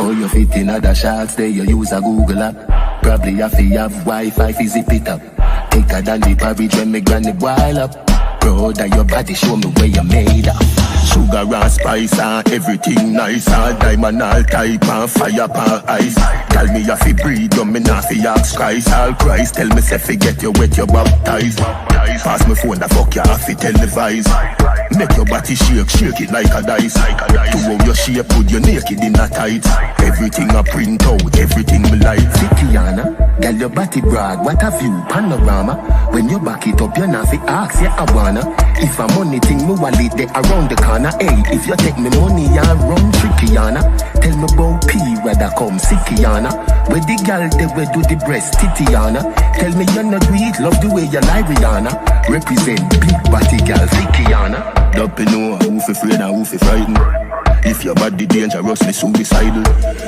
How you fit in other shots there, you use a Google app. Probably have to have Wi-Fi fi zip it up. Thicker than the porridge when me granny boil up. Proud of your body, show me where you made up. Sugar and spice and everything nice. All diamond, all type and fire pan ice. Tell me you fi breathe, you me not fi ask Christ. All Christ, tell me say fi get you wet, you baptized. Pass me phone, the fuck you have fi televise. Make your body shake, shake it like a dice. To how your shape, put you naked in a tight. Everything I print out, everything me like. Tikiana, girl your body broad, what a view, panorama. When you back it up, you not fi ask, yeah I wanna. If a money thing, me wallet there around the corner. Hey, if you take me money, you run trickyana. Tell me about P, where that come, Sickyana. Where the girl, they will do the breast, Titiana. Tell me you're not weak, love the way you lie, Rihanna. Represent big body girl, Sickyana. Don't know who fi afraid and who fi frightened. If your body dangerous, me suicidal.